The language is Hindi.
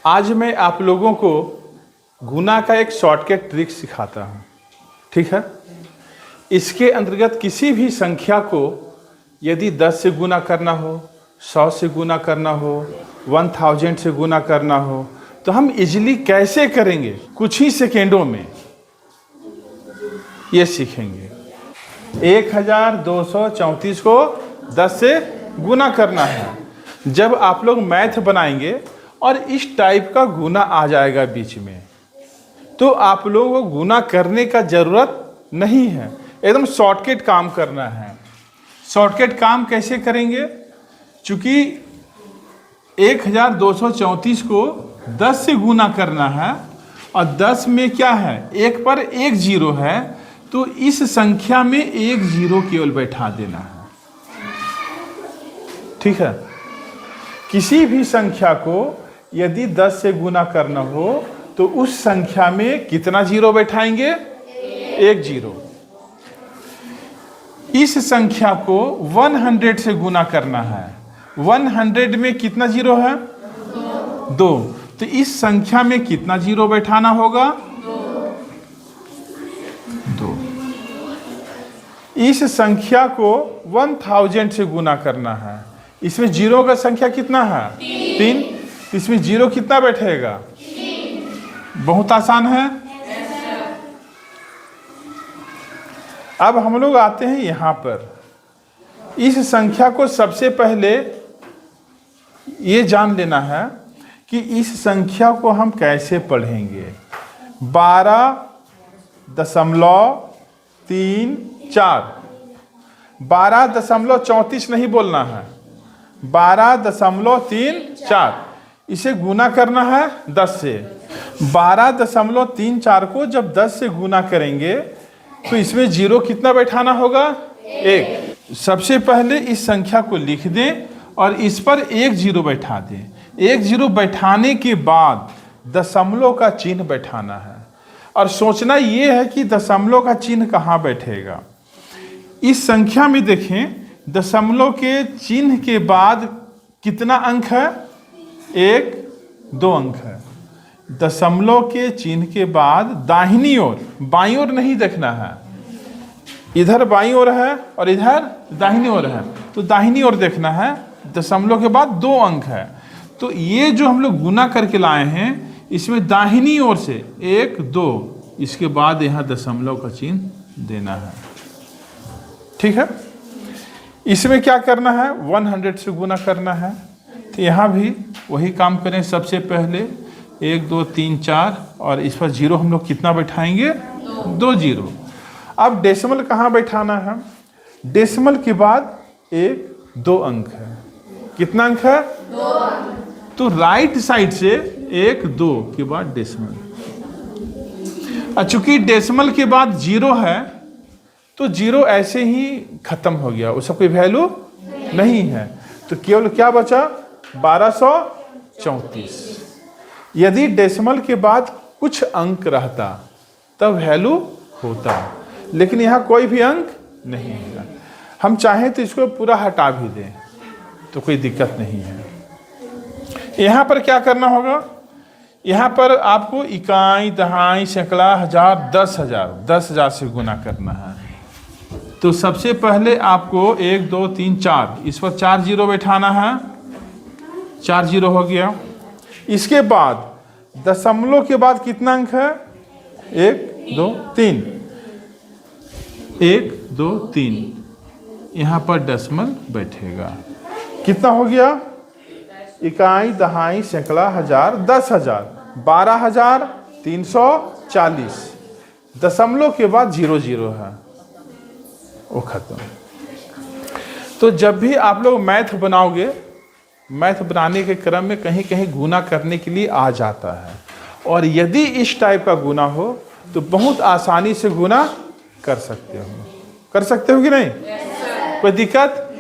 आज मैं आप लोगों को गुना का एक शॉर्टकट ट्रिक सिखाता हूँ, ठीक है। इसके अंतर्गत किसी भी संख्या को यदि 10 से गुना करना हो, 100 से गुना करना हो, 1000 से गुना करना हो, तो हम इजीली कैसे करेंगे कुछ ही सेकेंडों में ये सीखेंगे। 1234 को 10 से गुना करना है। जब आप लोग मैथ बनाएंगे और इस टाइप का गुना आ जाएगा बीच में, तो आप लोगों को गुना करने का जरूरत नहीं है, एकदम शॉर्टकट काम करना है। शॉर्टकट काम कैसे करेंगे? चूंकि 1234 को 10 से गुना करना है और 10 में क्या है, एक पर एक जीरो है, तो इस संख्या में एक जीरो केवल बैठा देना है, ठीक है। किसी भी संख्या को यदि 10 से गुना करना हो तो उस संख्या में कितना जीरो बैठाएंगे? एक जीरो। इस संख्या को 100 से गुना करना है। 100 में कितना जीरो है? दो। तो इस संख्या में कितना जीरो बैठाना होगा? दो। इस संख्या को 1000 से गुना करना है। इसमें जीरो का संख्या कितना है? 3। इसमें जीरो कितना बैठेगा? बहुत आसान है। अब हम लोग आते हैं यहां पर। इस संख्या को सबसे पहले ये जान लेना है कि इस संख्या को हम कैसे पढ़ेंगे। 12.34 12.34 नहीं बोलना है, 12.34। इसे गुना करना है 10 से। 12.34 को जब 10 से गुना करेंगे तो इसमें जीरो कितना बैठाना होगा? एक। सबसे पहले इस संख्या को लिख दें और इस पर एक जीरो बैठा दें। एक जीरो बैठाने के बाद दशमलव का चिन्ह बैठाना है और सोचना यह है कि दशमलव का चिन्ह कहाँ बैठेगा। इस संख्या में देखें, दशमलव के चिन्ह के बाद कितना अंक है? 1, 2 अंक है। दशमलव के चिन्ह के बाद दाहिनी ओर, बाईं ओर नहीं देखना है। इधर बाईं ओर है और इधर दाहिनी ओर है, तो दाहिनी ओर देखना है। दशमलव के बाद 2 अंक है, तो ये जो हम लोग गुना करके लाए हैं, इसमें दाहिनी ओर से 1, 2, इसके बाद यहाँ दशमलव का चिन्ह देना है, ठीक है। इसमें क्या करना है? 100 से गुना करना है। तो यहाँ भी वही काम करें। सबसे पहले 1, 2, 3, 4 और इस पर जीरो हम लोग कितना बैठाएंगे? 2 जीरो। अब डेसिमल कहाँ बैठाना है? डेसिमल के बाद 1, 2 अंक है। कितना अंक है? 2 अंक। तो राइट साइड से 1, 2 के बाद डेसिमल। चूंकि डेसिमल के बाद जीरो है तो जीरो ऐसे ही खत्म हो गया, उसका कोई वैल्यू नहीं है। तो केवल क्या बचा? 1234। यदि डेसिमल के बाद कुछ अंक रहता तब वैल्यू होता, लेकिन यहाँ कोई भी अंक नहीं है। हम चाहें तो इसको पूरा हटा भी दें तो कोई दिक्कत नहीं है। यहाँ पर क्या करना होगा? यहाँ पर आपको इकाई, दहाई, सैकड़ा, हजार, 10,000 से गुना करना है। तो सबसे पहले आपको 1, 2, 3, 4, इस पर 4 जीरो बैठाना है। 4 जीरो हो गया। इसके बाद दशमलव के बाद कितना अंक है? 1, 2, 3। 1, 2, 3। यहाँ पर डेसिमल बैठेगा। कितना हो गया? इकाई, दहाई, सैकड़ा, हजार, 10,000, 12,340। दशमलव के बाद 0 0 है, वो खत्म। तो जब भी आप लोग मैथ बनाओगे, मैथ बनाने के क्रम में कहीं कहीं गुना करने के लिए आ जाता है, और यदि इस टाइप का गुना हो तो बहुत आसानी से गुना कर सकते हो। कर सकते हो कि नहीं? कोई दिक्कत?